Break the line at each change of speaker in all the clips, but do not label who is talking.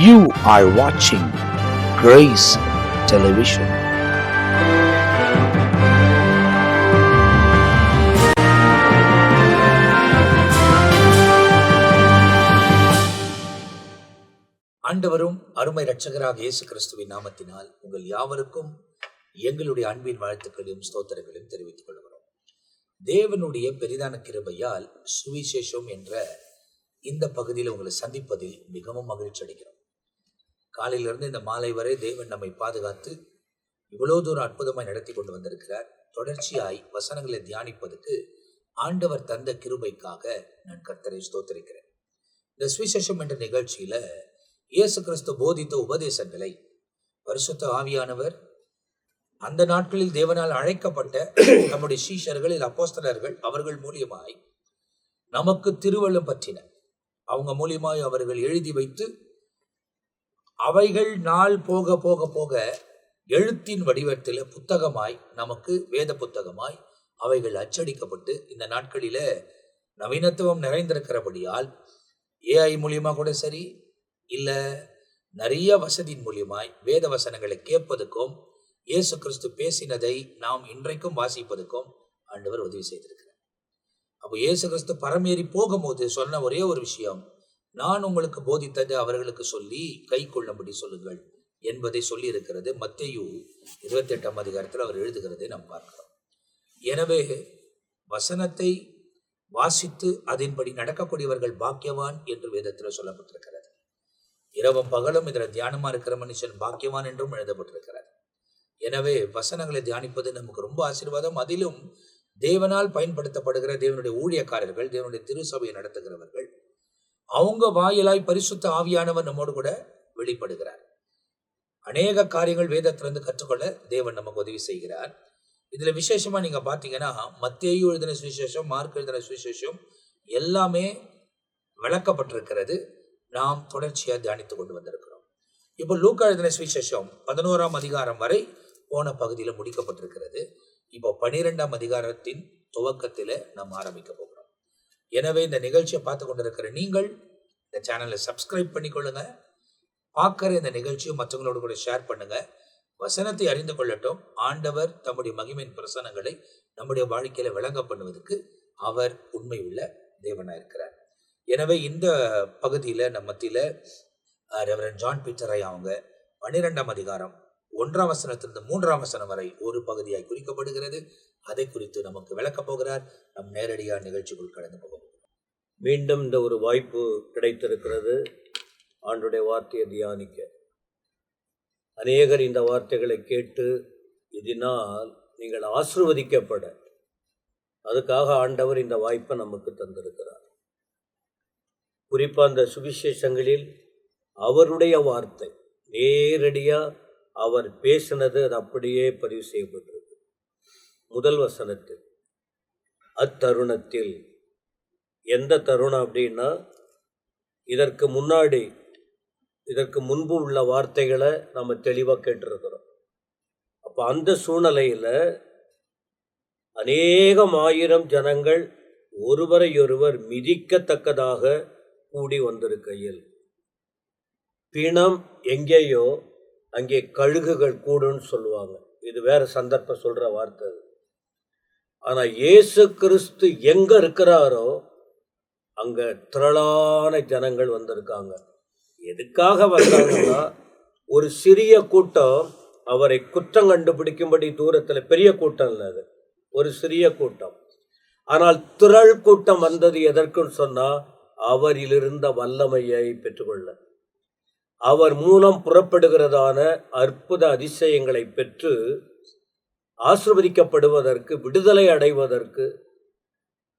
You are watching Grace Television.
ஆண்டவரும் அருமை இரட்சகராக இயேசு கிறிஸ்துவின் நாமத்தினால் உங்கள் யாவருக்கும் எங்களுடைய அன்பின் வாழ்த்துக்களையும் ஸ்தோத்திரங்களையும் தெரிவித்துக் கொள்கிறோம். தேவனுடைய பெரிதான கிருபையால் சுவிசேஷம் என்ற இந்த பகுதியில் உங்களை சந்திப்பதில் மிகவும் மகிழ்ச்சி அடைகிறோம். காலையிலிருந்து இந்த மாலை வரை தேவன் நம்மை பாதுகாத்து இவ்வளவு தூரம் அற்புதமாய் நடத்தி கொண்டு வந்திருக்கிறார். தொடர்ச்சியாய் வசனங்களை தியானிப்பதற்கு ஆண்டவர் தந்த கிருபைக்காக நான் கர்த்தரை ஸ்தோத்திரிக்கிறேன். இந்த சுவிசேஷம் என்ற நிகழ்ச்சியில இயேசு கிறிஸ்து போதித்த உபதேசங்களை பரிசுத்த ஆவியானவர் அந்த நாட்களில் தேவனால் அழைக்கப்பட்ட நம்முடைய சீஷர்கள் அப்போஸ்தலர்கள் அவர்கள் மூலியமாய் நமக்கு திருவள்ளுவம் பற்றின அவங்க மூலியமாய் அவர்கள் எழுதி வைத்து அவைகள் நாள் போக போக போக எழுத்தின் வடிவத்தில் புத்தகமாய் நமக்கு வேத புத்தகமாய் அவைகள் அச்சடிக்கப்பட்டு இந்த நாட்களில நவீனத்துவம் நிறைந்திருக்கிறபடியால் ஏஐ மூலியமா கூட சரி, இல்லை நிறைய வசதியின் மூலியமாய் வேத வசனங்களை கேட்பதுக்கும் இயேசு கிறிஸ்து பேசினதை நாம் இன்றைக்கும் வாசிப்பதுக்கும் ஆண்டவர் உதவி செய்திருக்கிறார். அப்போ இயேசு கிறிஸ்து பரமேறி போகும்போது சொன்ன ஒரே ஒரு விஷயம், நான் உங்களுக்கு போதித்தது அவர்களுக்கு சொல்லி கை கொள்ளும்படி சொல்லுங்கள் என்பதை சொல்லி இருக்கிறது. மத்தேயு 28ஆம் அதிகாரத்தில் அவர் எழுதுகிறதை நாம் பார்க்கிறோம். எனவே வசனத்தை வாசித்து அதன்படி நடக்கக்கூடியவர்கள் பாக்கியவான் என்று வேதத்தில் சொல்லப்பட்டிருக்கிறது. இரவும் பகலும் இதில் தியானமா இருக்கிற மனுஷன் பாக்கியவான் என்றும் எழுதப்பட்டிருக்கிறது. எனவே வசனங்களை தியானிப்பது நமக்கு ரொம்ப ஆசீர்வாதம். அதிலும் தேவனால் பயன்படுத்தப்படுகிற தேவனுடைய ஊழியக்காரர்கள், தேவனுடைய திருசபையை நடத்துகிறவர்கள், அவங்க வாயிலாய் பரிசுத்த ஆவியானவர் நம்மோடு கூட வெளிப்படுகிறார். அநேக காரியங்கள் வேதத்திலிருந்து கற்றுக்கொள்ள தேவன் நமக்கு உதவி செய்கிறார். இதுல விசேஷமா நீங்க பாத்தீங்கன்னா மத்தேயு எழுதின சுவிசேஷம், மார்க் எழுதின சுவிசேஷம் எல்லாமே விளக்கப்பட்டிருக்கிறது. நாம் தொடர்ச்சியா தியானித்து கொண்டு வந்திருக்கிறோம். இப்போ லூக்கா எழுதின சுவிசேஷம் 11ஆம் அதிகாரம் வரை போன பகுதியில் முடிக்கப்பட்டிருக்கிறது. இப்போ 12ஆம் அதிகாரத்தின் துவக்கத்தில் நாம் ஆரம்பிக்க போகிறோம். எனவே இந்த நிகழ்ச்சியை பார்த்து கொண்டிருக்கிற நீங்கள் இந்த சேனலை சப்ஸ்கிரைப் பண்ணிக்கொள்ளுங்க. பார்க்குற இந்த நிகழ்ச்சியை மற்றவங்களோட கூட ஷேர் பண்ணுங்க. வசனத்தை அறிந்து கொள்ளட்டும். ஆண்டவர் தம்முடைய மகிமையின் பிரசனங்களை நம்முடைய வாழ்க்கையில விளங்க பண்ணுவதற்கு அவர் உண்மை உள்ள தேவனாக இருக்கிறார். எனவே இந்த பகுதியில் நம்ம மத்தியில் ரெவரண்ட் ஜான் பீட்டரை அவங்க 12ஆம் அதிகாரம் 1ஆம் வசனத்திலிருந்து 3ஆம் வசனம் வரை ஒரு பகுதியாய் குறிக்கப்படுகிறது. அதை குறித்து நமக்கு விளக்கப் போகிறார். நம் நேரடியாக நிகழ்ச்சிக்குள் கடந்து போகிறோம்.
மீண்டும் இந்த ஒரு வாய்ப்பு கிடைத்திருக்கிறது ஆண்டுடைய வார்த்தையை தியானிக்க. அநேகர் இந்த வார்த்தைகளை கேட்டு இதனால் நீங்கள் ஆசீர்வதிக்கப்பட அதுக்காக ஆண்டவர் இந்த வாய்ப்பை நமக்கு தந்திருக்கிறார். குறிப்பாக அந்த சுவிசேஷங்களில் அவருடைய வார்த்தை நேரடியாக அவர் பேசினது அது அப்படியே பதிவு செய்யப்பட்டிருக்கு. முதல் வசனத்தில் அத்தருணத்தில், எந்த தருணம் அப்படின்னா இதற்கு முன்பு உள்ள வார்த்தைகளை நம்ம தெளிவாக கேட்டிருக்கிறோம். அப்போ அந்த சூழ்நிலையில் அநேகம் ஆயிரம் ஜனங்கள் ஒருவரையொருவர் மிதிக்கத்தக்கதாக கூடி வந்திருக்கையில், பிணம் எங்கேயோ அங்கே கழுகுகள் கூடுன்னு சொல்லுவாங்க. இது வேற சந்தர்ப்பம் சொல்ற வார்த்தை. ஆனா இயேசு கிறிஸ்து எங்க இருக்கிறாரோ அங்க திரளான ஜனங்கள் வந்திருக்காங்க. எதுக்காக வந்தாங்கன்னா, ஒரு சிறிய கூட்டம் அவரை குற்றம் கண்டுபிடிக்கும்படி தூரத்தில், பெரிய கூட்டம் இல்லை, அது ஒரு சிறிய கூட்டம். ஆனால் திரள் கூட்டம் வந்தது எதற்குன்னு சொன்னா அவரிலிருந்த வல்லமையை பெற்றுக்கொள்ள, அவர் மூலம் புறப்படுகிறதான அற்புத அதிசயங்களை பெற்று ஆசீர்வதிக்கப்படுவதற்கு, விடுதலை அடைவதற்கு,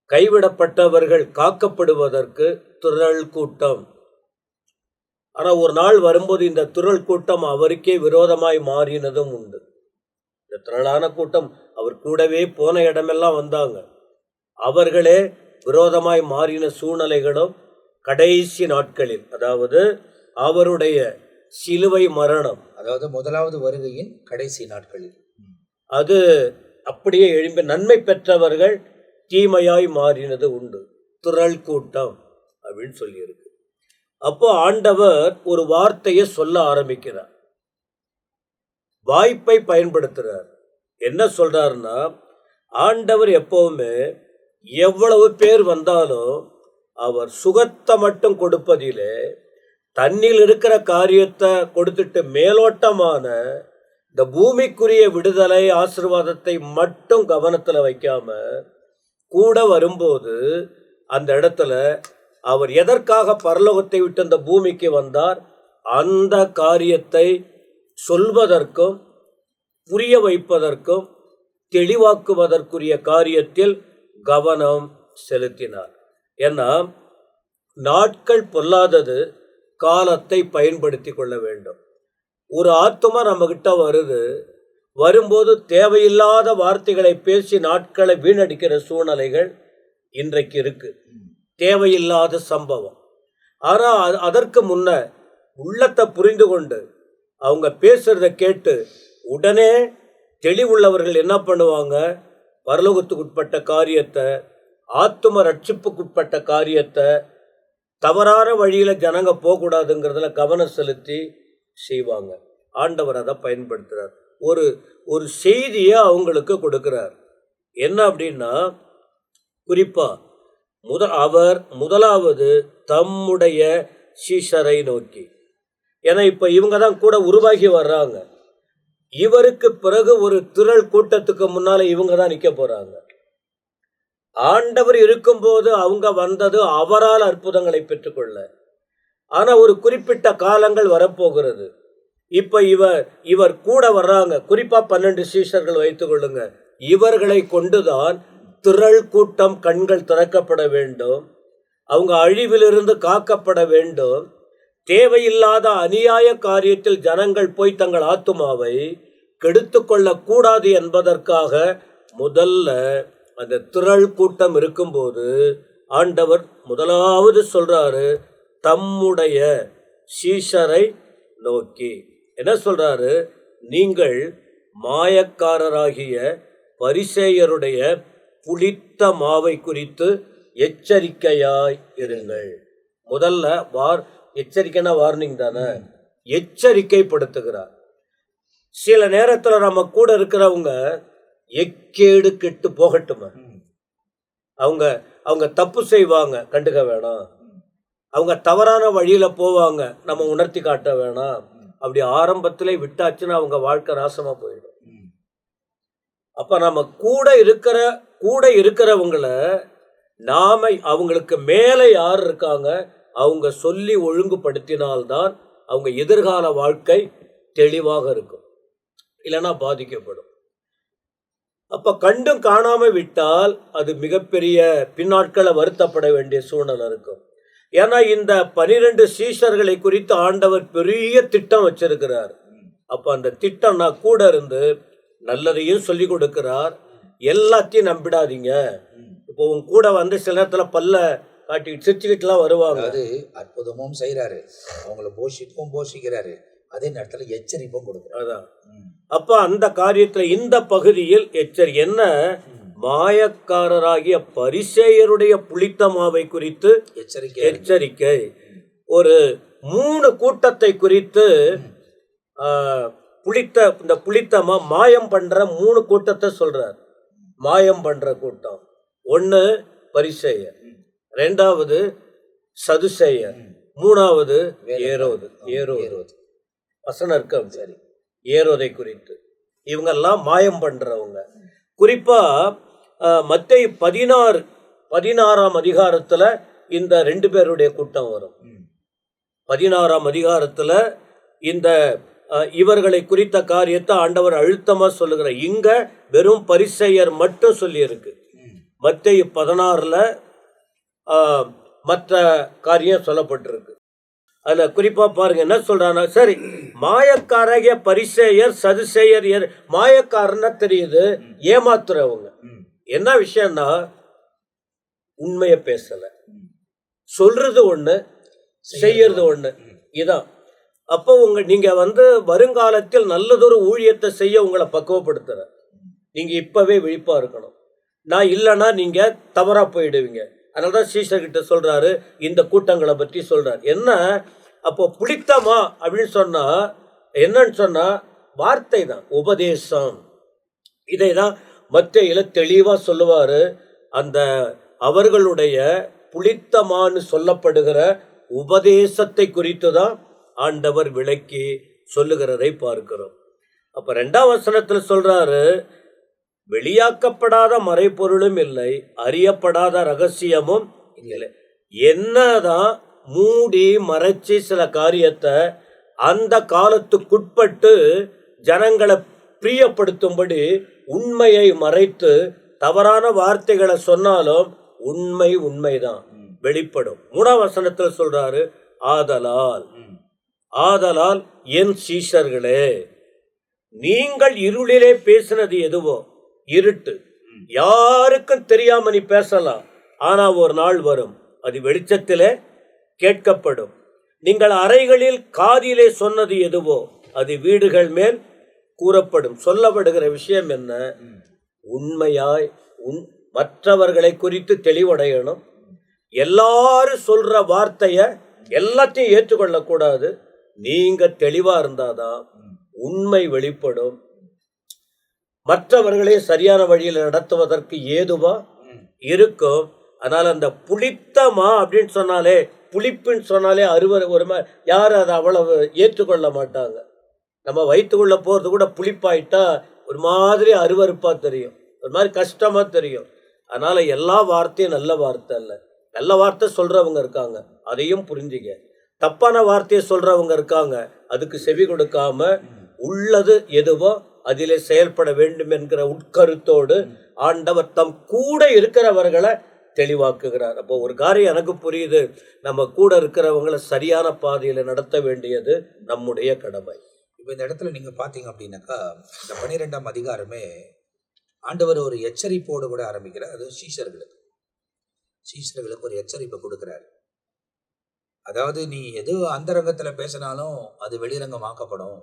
கைவிடப்பட்டவர்கள் காக்கப்படுவதற்கு திரள் கூட்டம். ஆனால் ஒரு நாள் வரும்போது இந்த திரள் கூட்டம் அவருக்கே விரோதமாய் மாறினதும் உண்டு. இந்த திரளான கூட்டம் அவர் கூடவே போன இடமெல்லாம் வந்தாங்க. அவர்களே விரோதமாய் மாறின சூழ்நிலைகளும் கடைசி நாட்களில், அதாவது அவருடைய சிலுவை மரணம்,
அதாவது முதலாவது வருகையின் கடைசி நாட்களில்
அது அப்படியே எழும்பி நன்மை பெற்றவர்கள் தீமையாய் மாறினது உண்டு. திரள் கூட்டம் அப்படின்னு சொல்லியிருக்கு. அப்போ ஆண்டவர் ஒரு வார்த்தையை சொல்ல ஆரம்பிக்கிறார், வாய்ப்பை பயன்படுத்துறார். என்ன சொல்றாருன்னா, ஆண்டவர் எப்பவுமே எவ்வளவு பேர் வந்தாலும் அவர் சுகத்தை மட்டும் கொடுப்பதிலே, தன்னில் இருக்கிற காரியத்தை கொடுத்துட்டு மேலோட்டமான இந்த பூமிக்குரிய விடுதலை ஆசீர்வாதத்தை மட்டும் கவனத்துல வைக்காம கூட வரும்போது, அந்த இடத்துல அவர் எதற்காக பரலோகத்தை விட்டு அந்த பூமிக்கு வந்தார், அந்த காரியத்தை சொல்வதற்கும் புரிய வைப்பதற்கும் தெளிவாக்குவதற்குரிய காரியத்தில் கவனம் செலுத்தினார். ஏன்னா நாட்கள் பொல்லாதது, காலத்தை பயன்படுத்தி கொள்ள வேண்டும். ஒரு ஆத்துமா நம்ம கிட்ட வரும்போது தேவையில்லாத வார்த்தைகளை பேசி நாட்களை வீணடிக்கிற சூழ்நிலைகள் இன்றைக்கு இருக்கு. தேவையில்லாத சம்பவம். ஆனால் அதற்கு முன்ன உள்ளத்தை புரிந்து கொண்டு அவங்க பேசுறத கேட்டு உடனே தெளிவுள்ளவர்கள் என்ன பண்ணுவாங்க, பரலோகத்துக்கு உட்பட்ட காரியத்தை, ஆத்தும ரட்சிப்புக்குட்பட்ட காரியத்தை, தவறான வழியில ஜனங்க போகக்கூடாதுங்கிறதுல கவனம் செலுத்தி செய்வாங்க. ஆண்டவர் அதை பயன்படுத்துறார். ஒரு செய்தியை அவங்களுக்கு கொடுக்கிறார். என்ன அப்படின்னா, குறிப்பா அவர் முதலாவது தம்முடைய சீஷரை நோக்கி, ஏன்னா இப்ப இவங்க தான் கூட உருவாகி வர்றாங்க. இவருக்கு பிறகு ஒரு திரள் கூட்டத்துக்கு முன்னால இவங்க தான் நிக்க போறாங்க. ஆண்டவர் இருக்கும்போது அவங்க வந்தது அவரால் அற்புதங்களை பெற்றுக்கொள்ள. ஆனா ஒரு குறிப்பிட்ட காலங்கள் வரப்போகிறது. இப்ப இவர் கூட வர்றாங்க. குறிப்பா 12 சீஷர்கள் வைத்துக் கொள்ளுங்க. இவர்களை கொண்டுதான் திரள் கூட்டம் கண்கள் திறக்கப்பட வேண்டும். அவங்க அழிவிலிருந்து காக்கப்பட வேண்டும். தேவையில்லாத அநியாய காரியத்தில் ஜனங்கள் போய் தங்கள் ஆத்துமாவை கெடுத்து கொள்ளக்கூடாது என்பதற்காக முதல்ல அந்த திரள் கூட்டம் இருக்கும்போது ஆண்டவர் முதலாவது சொல்றாரு, தம்முடைய சீஷரை நோக்கி. என்ன சொல்றாரு, நீங்கள் மாயக்காரராகிய பரிசேயருடைய புளித்த மாவை குறித்து எச்சரிக்கையாய் இருங்கள். முதல்ல எச்சரிக்கைனா வார்னிங் தானே, எச்சரிக்கைப்படுத்துகிறார். சில நேரத்துல நம்ம கூட இருக்கிறவங்க எக்கேடு கெட்டு போகட்டுமா, அவங்க தப்பு செய்வாங்க, கண்டுக்க வேணாம். அவங்க தவறான வழியில போவாங்க, நம்ம உணர்த்தி காட்ட வேணாம். அப்படி ஆரம்பத்திலே விட்டாச்சுன்னா அவங்க வாழ்க்கை நாசமா போயிடும். அப்ப நம்ம கூட இருக்கிறவங்களை நாம அவங்களுக்கு மேலே யார் இருக்காங்க அவங்க சொல்லி ஒழுங்குபடுத்தினால்தான் அவங்க எதிர்கால வாழ்க்கை தெளிவாக இருக்கும், இல்லைன்னா பாதிக்கப்படும். அப்ப கண்டும் காணாம விட்டால் அது மிகப்பெரிய பின்னாட்களை வருத்தப்பட வேண்டிய சூழ்நிலை இருக்கும். ஏன்னா இந்த 12 சீஷர்களை குறித்து ஆண்டவர் பெரிய திட்டம் வச்சிருக்கிறார். அப்ப அந்த திட்டம் நான் கூட இருந்து நல்லதையும் சொல்லி கொடுக்கிறார். எல்லாத்தையும் நம்பிடாதீங்க. இப்போ உங்க கூட வந்து சில நேரத்துல பல்ல காட்டிட்டு சிரிச்சுக்கிட்டுலாம் வருவாங்க.
அது அற்புதமும் செய்யறாரு, அவங்கள போஷிக்கிறாரு, அதே நேரத்துல எச்சரிப்பும் கொடுக்குறாரு.
அதான் அப்ப அந்த காரியத்துல இந்த பகுதியில் என்ன, மாயக்காரராகிய பரிசேயருடைய புளித்த மாவை குறித்து எச்சரிக்கை. ஒரு 3 கூட்டத்தை குறித்து இந்த புளித்தமா மாயம் பண்ற 3 கூட்டத்தை சொல்றார். மாயம் பண்ற கூட்டம், 1 பரிசேயர், 2வது சதுசேயர், 3வது ஏரோது. வசனம் இருக்க சரி, ஏரோதை குறித்து. இவங்கெல்லாம் மாயம் பண்றவங்க. குறிப்பா மத்தேயு 16ஆம் அதிகாரத்துல இந்த 2 பேருடைய கூட்டம் வரும். 16ஆம் அதிகாரத்துல இந்த இவர்களை குறித்த காரியத்தை ஆண்டவர் அழுத்தமா சொல்லுகிற. இங்க வெறும் பரிசேயர் மட்டும் சொல்லி இருக்கு. மத்தேயு 16ல மற்ற காரியம் சொல்லப்பட்டிருக்கு. அதுல குறிப்பா பாருங்க என்ன சொல்றானா, சரி மாயக்காரகிய பரிசேயர் சதுசேயர், மாயக்காரன்னா தெரியுது, ஏமாத்துறவங்க. என்ன விஷயம்னா உண்மைய பேசல, சொல்றது ஒண்ணு செய்யறது ஒண்ணு, இதான். அப்போ நீங்க வருங்காலத்தில் நல்லதொரு ஊழியத்தை செய்ய உங்களை பக்குவப்படுத்துற. நீங்க இப்பவே விழிப்பா இருக்கணும். நான் இல்லைன்னா நீங்க தவறா போயிடுவீங்க. அதனாலதான் சீஷர்கிட்ட சொல்றாரு, இந்த கூட்டங்களை பற்றி சொல்றாரு. என்ன அப்போ புளித்தமா அப்படின்னு சொன்னா என்னன்னு சொன்னா வார்த்தை தான், உபதேசம். இதை தான் மத்தேயுல தெளிவா சொல்லுவாரு. அந்த அவர்களுடைய புளித்தமான்னு சொல்லப்படுகிற உபதேசத்தை குறித்து தான் ஆண்டவர் விளக்கி சொல்லுகிறதை பார்க்கிறோம். அப்ப 2ஆம் வசனத்துல சொல்றாரு, வெளியாக்கப்படாத மறைபொருளும் இல்லை, அறியப்படாத ரகசியமும் இல்லை. என்னதான் மூடி மறைச்சி சில காரியத்தை அந்த காலத்துக்குட்பட்டு ஜனங்களை பிரியப்படுத்தும்படி உண்மையை மறைத்து தவறான வார்த்தைகளை சொன்னாலும் உண்மை உண்மைதான் வெளிப்படும். 3ஆம் வசனத்துல சொல்றாரு, ஆதலால் என் சீஷர்களே, நீங்கள் இருளிலே பேசினது எதுவோ இருட்டு, யாருக்கும் தெரியாம நீ பேசலாம், ஆனா ஒரு நாள் வரும் அது வெளிச்சத்திலே கேட்கப்படும். நீங்கள் அறைகளில் காதிலே சொன்னது எதுவோ அது வீடுகள் மேல் கூறப்படும். சொல்லப்படுகிற விஷயம் என்ன? உண்மையாய் மற்றவர்களை குறித்து தெளிவடையணும். எல்லாரும் சொல்ற வார்த்தைய எல்லாத்தையும் ஏற்றுக்கொள்ளக்கூடாது. நீங்க தெளிவா இருந்தாதான் உண்மை வெளிப்படும். மற்றவர்களே சரியான வழியில் நடத்துவதற்கு ஏதுவா இருக்கும். அதனால அந்த புளித்தமா அப்படின்னு சொன்னாலே, புளிப்புன்னு சொன்னாலே ஒரு யாரும் அதை அவ்வளவு ஏற்றுக்கொள்ள மாட்டாங்க. நம்ம வயிற்றுக்குள்ள போறது கூட புளிப்பாயிட்டா ஒரு மாதிரி அருவருப்பா தெரியும், ஒரு மாதிரி கஷ்டமா தெரியும். அதனால எல்லா வார்த்தையும் நல்ல வார்த்தை இல்லை. நல்ல வார்த்தை சொல்றவங்க இருக்காங்க, அதையும் புரிஞ்சுங்க. தப்பான வார்த்தையை சொல்றவங்க இருக்காங்க, அதுக்கு செவி கொடுக்காம உள்ளது எதுவோ அதிலே செயல்பட வேண்டும் என்கிற உட்கருத்தோடு ஆண்டவர் தம் கூட இருக்கிறவர்களை தெளிவாக்குகிறார். அப்போ ஒரு காரியம் எனக்கு புரியுது, நம்ம கூட இருக்கிறவங்களை சரியான பாதையில நடத்த வேண்டியது நம்முடைய கடமை.
இப்போ இந்த இடத்துல நீங்க பாத்தீங்க அப்படின்னாக்கா, இந்த 12ஆம் அதிகாரமே ஆண்டவர் ஒரு எச்சரிப்போடு கூட ஆரம்பிக்கிறார். அது சீஷர்களுக்கு ஒரு எச்சரிப்பை கொடுக்கிறார். அதாவது நீ எது அந்தரங்கத்துல பேசினாலும் அது வெளிரங்கமாக்கப்படும்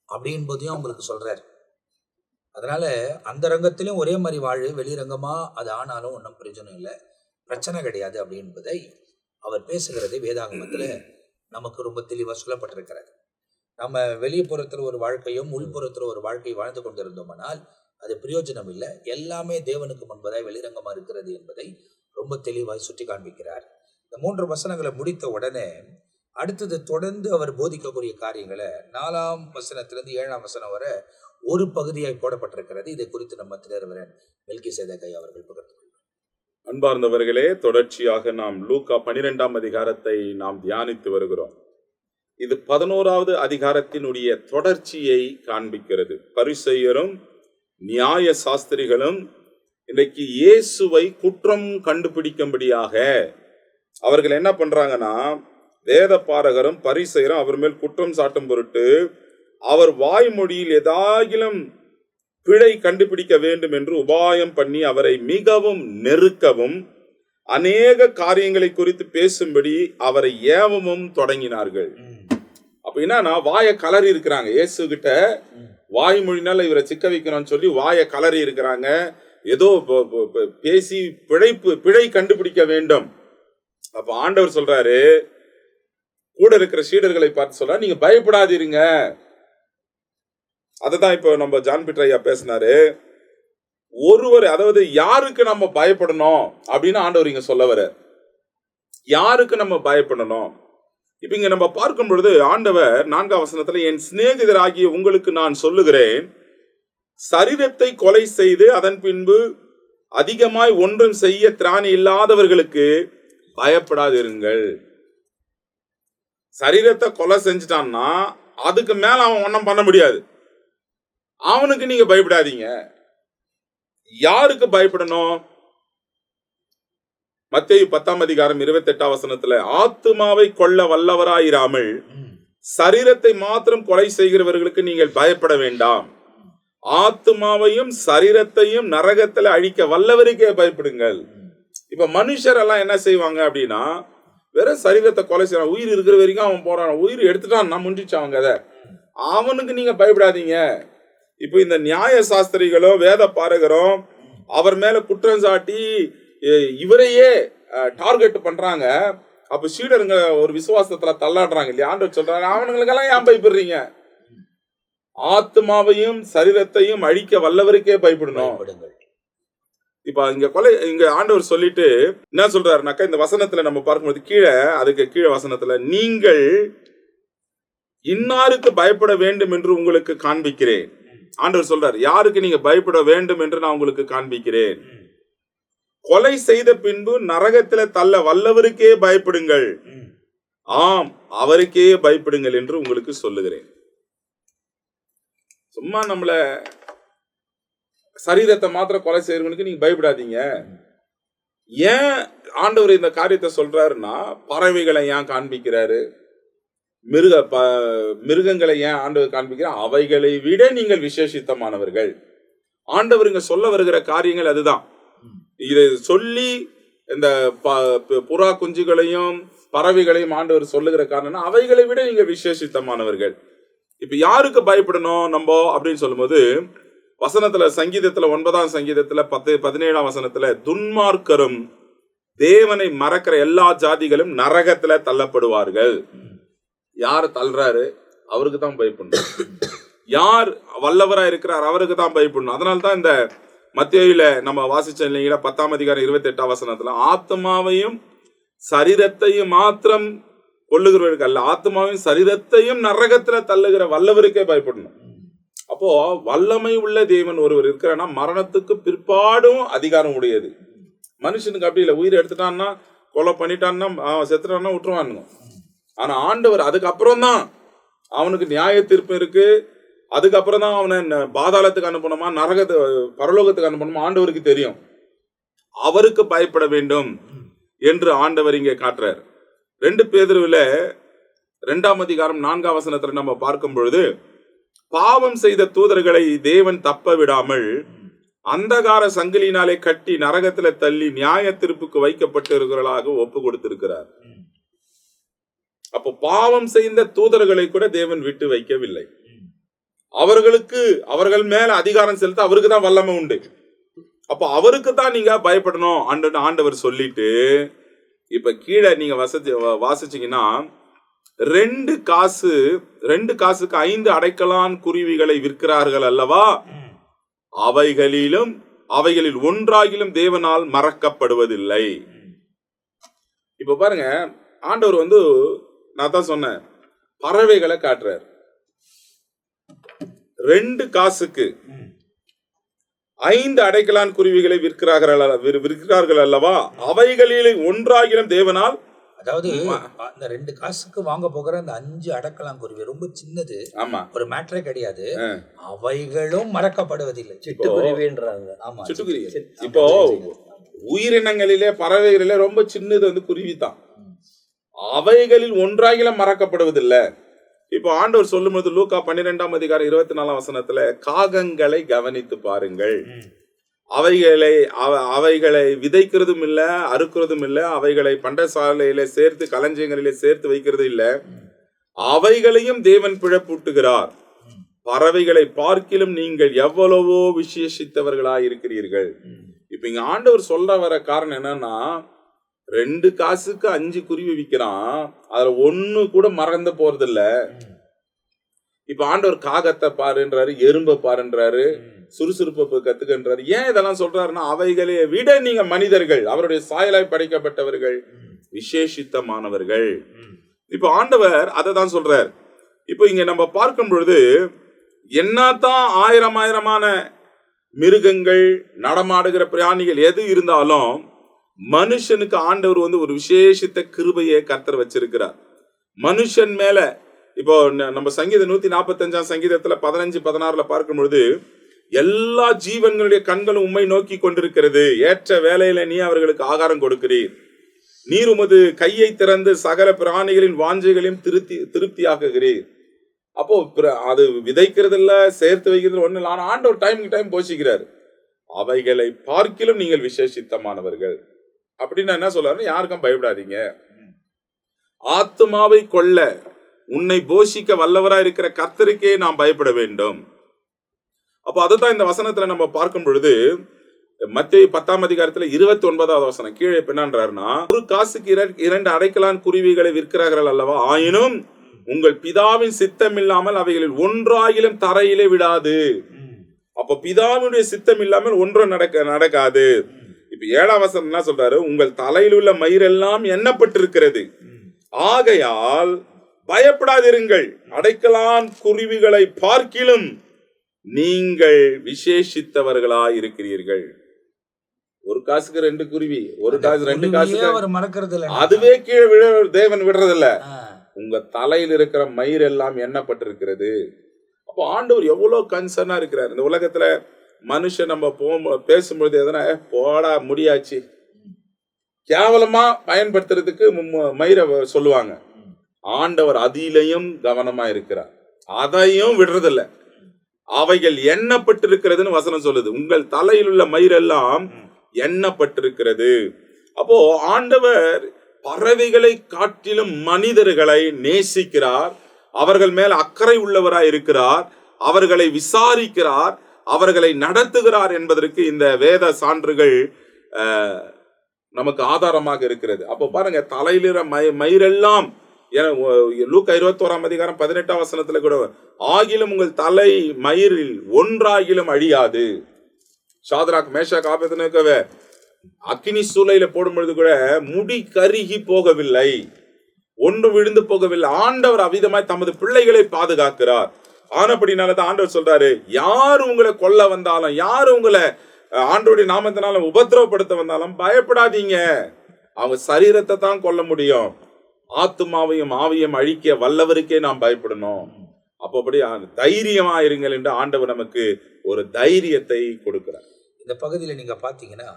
அப்படின்பதையும் உங்களுக்கு சொல்றாரு. அதனால அந்த ரங்கத்திலும் ஒரே மாதிரி வாழு, வெளிரங்கமா அது ஆனாலும் ஒன்றும் பிரயோஜனம் இல்லை, பிரச்சனை கிடையாது அப்படின்பதை அவர் பேசுகிறதை வேதாகமத்துல நமக்கு ரொம்ப தெளிவாக சொல்லப்பட்டிருக்கிறார். நம்ம வெளிப்புறத்தில் ஒரு வாழ்க்கையும் உள்புறத்தில் ஒரு வாழ்க்கை வாழ்ந்து கொண்டிருந்தோம்னால் அது பிரயோஜனம் இல்லை. எல்லாமே தேவனுக்கு முன்பதாய் வெளிரங்கமா இருக்கிறது என்பதை ரொம்ப தெளிவாய் சுட்டி காண்பிக்கிறார். இந்த 3 வசனங்களை முடித்த உடனே அடுத்தது தொடர்ந்து அவர் போதிக்கக்கூடிய காரியங்களை 4ஆம் வசனத்திலிருந்து 7ஆம் வசனம் வரை ஒரு பகுதியாய் போடப்பட்டிருக்கிறது. இதை குறித்து நம்ம திருவரன் மெல்கிசேதேக் அவர்கள் பகிர்ந்து கொள்வார்.
அன்பார்ந்தவர்களே, தொடர்ச்சியாக நாம் லூக்கா 12ஆம் அதிகாரத்தை நாம் தியானித்து வருகிறோம். இது 11வது அதிகாரத்தினுடைய தொடர்ச்சியை காண்பிக்கிறது. பரிசேயரும் நியாய சாஸ்திரிகளும் இன்றைக்கு இயேசுவை குற்றம் கண்டுபிடிக்கும்படியாக அவர்கள் என்ன பண்றாங்கன்னா, வேத பாரகரும் பரிசேயரும் அவர் மேல் குற்றம் சாட்டும் பொருட்டு அவர் வாய்மொழியில் ஏதாகிலும் பிழை கண்டுபிடிக்க வேண்டும் என்று உபாயம் பண்ணி அவரை மிகவும் நெருக்கவும் அநேக காரியங்களை குறித்து பேசும்படி அவரை ஏவவும் தொடங்கினார்கள். அப்ப என்னன்னா, வாயை கலறி இருக்கிறாங்க. இயேசு கிட்ட வாய்மொழினால இவரை சிக்க வைக்கணும்னு சொல்லி வாயை கலறி இருக்கிறாங்க. ஏதோ பேசி பிழை கண்டுபிடிக்க வேண்டும். அப்ப ஆண்டவர் சொல்றாரு, கூட இருக்கிற சீடர்களை பார்த்து சொல்றாரு, நீங்க பயப்படாதீருங்க. அததான் இப்போ நம்ம ஜான் பீட்டர் ஐயா பேசினாரு. ஒருவர், அதாவது யாருக்கு நம்ம பயப்படணும் அப்படின்னு ஆண்டவர் இங்க சொல்ல வர, யாருக்கு நம்ம பயப்படணும். இப்ப இங்க நம்ம பார்க்கும் பொழுது ஆண்டவர் 4ஆம் வசனத்துல, என் சிநேகிதராகிய உங்களுக்கு நான் சொல்லுகிறேன், சரீரத்தை கொலை செய்து அதன் பின்பு அதிகமாய் ஒன்றும் செய்ய திராணி இல்லாதவர்களுக்கு பயப்படாதிருங்கள். சரீரத்தை கொலை செஞ்சுட்டான்னா அதுக்கு மேல அவன் ஒன்றும் பண்ண முடியாது, அவனுக்கு நீங்க பயப்படாதீங்க. யாருக்கு பயப்படணும்? மத்தேயு 10ஆம் அதிகாரம் 28ஆம் வசனத்துல, ஆத்துமாவை கொல்ல வல்லவராயிராமல் சரீரத்தை மாத்திரம் கொலை செய்கிறவர்களுக்கு நீங்கள் பயப்பட வேண்டாம், ஆத்துமாவையும் சரீரத்தையும் நரகத்துல அழிக்க வல்லவருக்கே பயப்படுங்கள். இப்ப மனுஷர் எல்லாம் என்ன செய்வாங்க அப்படின்னா, வெறும் சரீரத்தை கொலை செய்யறான், உயிர் இருக்கிற வரைக்கும் அவன் போறான், உயிர் எடுத்துட்டான் நான் முடிஞ்சிச்சு அவங்க கதை, அவனுக்கு நீங்க பயப்படாதீங்க. இப்போ இந்த நியாய சாஸ்திரிகளோ வேத பாரகரும் அவர் மேல குற்றம் சாட்டி இவரையே டார்கெட் பண்றாங்க. அப்ப சீடருங்க ஒரு விசுவாசத்துல தள்ளாடுறாங்க இல்லையா? ஆண்டவர் சொல்றாங்க, அவனுங்களுக்கெல்லாம் ஏன் பயப்படுறீங்க? ஆத்மாவையும் சரீரத்தையும் அழிக்க வல்லவருக்கே பயப்படணும். இப்ப இங்க ஆண்டவர் சொல்லிட்டு என்ன சொல்றாருனாக்கா, இந்த வசனத்துல நம்ம பார்க்கும்போது அதுக்கு கீழே வசனத்துல, நீங்கள் இன்னாருக்கு பயப்பட வேண்டும் என்று உங்களுக்கு காண்பிக்கிறேன். ஆண்டவர் சொல்றார், யாருக்கு நீங்க பயப்பட வேண்டும் என்று நான் உங்களுக்கு காண்பிக்கிறேன். கொலை செய்த பின்பு நரகத்துல தள்ள வல்லவருக்கே பயப்படுங்கள். ஆம், அவருக்கே பயப்படுங்கள் என்று உங்களுக்கு சொல்லுகிறேன். சும்மா நம்மள சரீரத்தை மாத்திரம் கொலை செய்யறவனுக்கு நீங்க பயப்படாதீங்க. ஏன் ஆண்டவர் இந்த காரியத்தை சொல்றாருன்னா, பறவைகளை ஏன் காண்பிக்கிறாரு, மிருகங்களை ஏன் ஆண்டவர் காண்பிக்கிறார்? அவைகளை விட நீங்கள் விசேஷித்தமானவர்கள். ஆண்டவர் இங்க சொல்ல வருகிற காரியங்கள் அதுதான். இதை சொல்லி இந்த புறா குஞ்சுகளையும் பறவைகளையும் ஆண்டவர் சொல்லுகிற காரணம், அவைகளை விட நீங்க விசேஷித்தமானவர்கள். இப்ப யாருக்கு பயப்படணும் நம்ம அப்படின்னு சொல்லும்போது, வசனத்துல சங்கீதத்துல 9ஆம் சங்கீதத்துல 17ஆம் வசனத்துல, துன்மார்க்கரும் தேவனை மறக்கிற எல்லா ஜாதிகளும் நரகத்துல தள்ளப்படுவார்கள். யார் தள்ளுறாரு அவருக்கு தான் பயப்படணும். யார் வல்லவரா இருக்கிறார் அவருக்கு தான் பயப்படணும். அதனால்தான் இந்த மத்தேயுல நம்ம வாசிச்சோம் இல்லைங்களா, 10ஆம் அதிகாரம் 28ஆம் வசனத்துல, ஆத்மாவையும் சரீரத்தையும் மாத்திரம் கொள்ளுகிறவருக்கு அல்ல, ஆத்மாவையும் சரீரத்தையும் நரகத்துல தள்ளுகிற வல்லவருக்கே பயப்படணும். அப்போ வல்லமை உள்ள தேவன் ஒருவர் இருக்கிறான்னா மரணத்துக்கு பிற்பாடும் அதிகாரம் உடையது. மனுஷனுக்கு அப்படி இல்லை. உயிரை எடுத்துட்டான்னா, கொலை பண்ணிட்டான்னா, செத்துட்டான்னா விட்டுருவானுங்க. ஆனா ஆண்டவர் அதுக்கப்புறம் தான் அவனுக்கு நியாய தீர்ப்பு இருக்கு. அதுக்கப்புறம் தான் அவனை பாதாளத்துக்கு அனுப்பணுமா பரலோகத்துக்கு அனுப்பணுமா ஆண்டவருக்கு தெரியும். அவருக்கு பயப்பட வேண்டும் என்று ஆண்டவர் இங்கே காட்டுறார். 2 பேதுருவில 2ஆம் அதிகாரம் 4ஆம் வசனத்துல நம்ம பார்க்கும் பொழுது, பாவம் செய்த தூதர்களை தேவன் தப்ப விடாமல் அந்தகார சங்கிலினாலே கட்டி நரகத்துல தள்ளி நியாய தீர்ப்புக்கு வைக்கப்பட்டு இருக்கிறார்களாக ஒப்பு கொடுத்திருக்கிறார். அப்போ பாவம் செய்த தூதர்களை கூட தேவன் விட்டு வைக்கவில்லை. அவர்கள் மேல அதிகாரம் செலுத்த அவருக்கு தான் வல்லமை உண்டு. அப்போ அவருக்கு தான் நீங்க பயப்படணும் ஆண்டவர் சொல்லிட்டு, இப்ப கீழே நீங்க வாசிச்சீங்கன்னா, 2 காசுக்கு 5 அடைக்கலான் குருவிகளை விற்கிறார்கள் அல்லவா, அவைகளில் ஒன்றாகிலும் தேவனால் மறக்கப்படுவதில்லை. இப்ப பாருங்க, ஆண்டவர் நான் தான் சொன்னேன், பறவைகளை காட்டுறார். 2 காசுக்கு 5 அடைக்கலான் குருவிகளை விற்கிறார்கள் அல்லவா, அவைகளில் ஒன்றாகிலும் தேவனால்,
அதாவது அந்த 2 காசுக்கு வாங்க போகிற அந்த 5 அடக்கலாம் குருவி ரொம்ப சின்னது. ஆமா, ஒரு மேட்டரே கிடையாது. அவைகளும் மறக்கப்படுவதில்லை.
சிட்டுக்குருவின்றாங்க.
ஆமா,
சிட்டுக்குருவி. இப்போ உயிரினங்களிலே பறவைகளிலே ரொம்ப சின்னது குருவி தான். அவைகளில் ஒன்றாகிலும் மறக்கப்படுவதில்லை. இப்போ ஆண்டவர் சொல்லும் போது லூக்கா 12ஆம் அதிகாரம் 24ஆம் வசனத்துல, காகங்களை கவனித்து பாருங்கள், அவைகளை விதைக்கிறதும் இல்ல, அறுக்கிறதும் இல்ல, அவைகளை பண்டசாலையில சேர்த்து களஞ்சியங்களிலே சேர்த்து வைக்கிறது இல்ல, அவைகளையும் தேவன் பிழப்பூட்டுகிறார். பறவைகளை பார்க்கிலும் நீங்கள் எவ்வளவோ விசேஷித்தவர்களாய் இருக்கிறீர்கள். இப்ப இங்க ஆண்டவர் சொல்ற வர காரணம் என்னன்னா, 2 காசுக்கு 5 குருவி விற்கிறான், அதுல 1 கூட மறந்து போறது இல்ல. இப்ப ஆண்டவர் காகத்தை பாருன்றாரு, எறும்பை பாருன்றாரு, சுறுசுறுப்பை கத்துக்கின்றாரு. ஏன் இதெல்லாம் சொல்றாருன்னா, அவைகளை விட நீங்க மனிதர்கள், அவருடைய சாயலாய் படைக்கப்பட்டவர்கள், விசேஷித்தமானவர்கள். இப்ப ஆண்டவர் அதை தான் சொல்றார். இப்போ இங்க நம்ம பார்க்கும் பொழுது, என்னதான் ஆயிரமான மிருகங்கள், நடமாடுகிற பிராணிகள் எது இருந்தாலும், மனுஷனுக்கு ஆண்டவர் ஒரு விசேஷித்த கிருபையை கர்த்தர் வச்சிருக்கிறார் மனுஷன் மேல. இப்போ நம்ம சங்கீதம் 145ஆம் சங்கீதத்துல 15-16 பார்க்கும் பொழுது, எல்லா ஜீவன்களுடைய கண்களும் உம்மை நோக்கி கொண்டிருக்கிறது, ஏற்ற வேலையில நீ அவர்களுக்கு ஆகாரம் கொடுக்கிறீர், நீர் உமது கையை திறந்து சகல பிராணிகளின் வாஞ்சைகளையும் திருப்தியாக்குகிறீர். அப்போ அது விதைக்கிறது இல்ல, சேர்த்து வைக்கிறது ஒண்ணு இல்லை. ஆனா ஆண்டவர் டைம் போஷிக்கிறார். அவைகளை பார்க்கிலும் நீங்கள் விசேஷித்தமானவர்கள் அப்படின்னு என்ன சொல்றாரு, யாருக்கும் பயப்படாதீங்க. ஆத்மாவை கொள்ள உன்னை போஷிக்க வல்லவரா இருக்கிற கர்த்தருக்கே நாம் பயப்பட வேண்டும். அப்போ அதுதான் இந்த வசனத்துல நம்ம பார்க்கும் பொழுது, மத்தேயு 10ஆம் அதிகாரத்துல 29வது வசனம் கீழே என்னன்றாருன்னா, ஒரு காசுக்கு 2 அடைக்கலான் குருவிகளை விற்கிறார்கள் அல்லவா, ஆயினும் உங்கள் பிதாவின் சித்தம் இல்லாமல் அவைகளில் ஒன்றாகிலும் தரையிலே விடாது. அப்ப பிதாவினுடைய சித்தம் இல்லாமல் ஒன்றும் நடக்காது. இப்ப 7ஆம் வசனம் என்ன சொல்றாரு, உங்கள் தலையில் உள்ள மயிரெல்லாம் எண்ணப்பட்டிருக்கிறது, ஆகையால் பயப்படாதிருங்கள், அடைக்கலான் குருவிகளை பார்க்கிலும் நீங்கள் விசேஷித்தவர்களாய் இருக்கிறீர்கள். ஒரு காசுக்கு 2 குருவி, ஒரு காசு 2 காசுக்கு
அவர் மறக்கிறது இல்ல,
அதுவே கீழே விழ தேவன் விடுறது இல்ல. உங்க தலையில் இருக்கிற மயிர் எல்லாம் எண்ணப்பட்டிருக்கிறது. அப்போ ஆண்டவர் எவ்வளவு கன்சர்னா இருக்கிறார். இந்த உலகத்துல மனுஷன் நம்ம பேசும்பொழுது எதனா போடா முடியாச்சு கேவலமா பயன்படுத்துறதுக்கு மயிரை சொல்லுவாங்க. ஆண்டவர் அதிலையும் கவனமா இருக்கிறார், அதையும் விடுறதில்ல. அவைகள் எண்ணப்பட்டிருக்கிறதுன்னு வசனம் சொல்லுது. உங்கள் தலையில் உள்ள மயிரெல்லாம் எண்ணப்பட்டிருக்கிறது. அப்போ ஆண்டவர் பறவைகளை காட்டிலும் மனிதர்களை நேசிக்கிறார், அவர்கள் மேல் அக்கறை உள்ளவராய் இருக்கிறார், அவர்களை விசாரிக்கிறார், அவர்களை நடத்துகிறார் என்பதற்கு இந்த வேத சான்றுகள் நமக்கு ஆதாரமாக இருக்கிறது. அப்போ பாருங்க, தலையிலிற மயிரெல்லாம், லூக்கா 21ஆம் அதிகாரம் 18ஆம் வசனத்துல கூட, ஆகிலும் உங்கள் தலை மயிரில் ஒன்றாகிலும் அழியாது. சாத்ராக் மேஷாக் ஆபேத்நேகோவை அக்கினி சூளையில போடும் பொழுது கூட முடி கருகி போகவில்லை, ஒன்று விழுந்து போகவில்லை. ஆண்டவர் அவ்விதமாய் தமது பிள்ளைகளை பாதுகாக்கிறார். ஆனபடினாலதான் ஆண்டவர் சொல்றாரு, யாரு உங்களை கொல்ல வந்தாலும், யாரு உங்களை ஆண்டவருடைய நாமத்தினால உபத்திரவப்படுத்த வந்தாலும் பயப்படாதீங்க. அவங்க சரீரத்தை தான் கொல்ல முடியும், ஆத்துமாவையும் ஆவியும் அழிக்க வல்லவருக்கே நாம் பயப்படணும். அப்படி தைரியமா இருங்கள் என்று ஆண்டவர் நமக்கு ஒரு தைரியத்தை கொடுக்கிறார்.
இந்த பகுதியில் நீங்க பாத்தீங்கன்னா,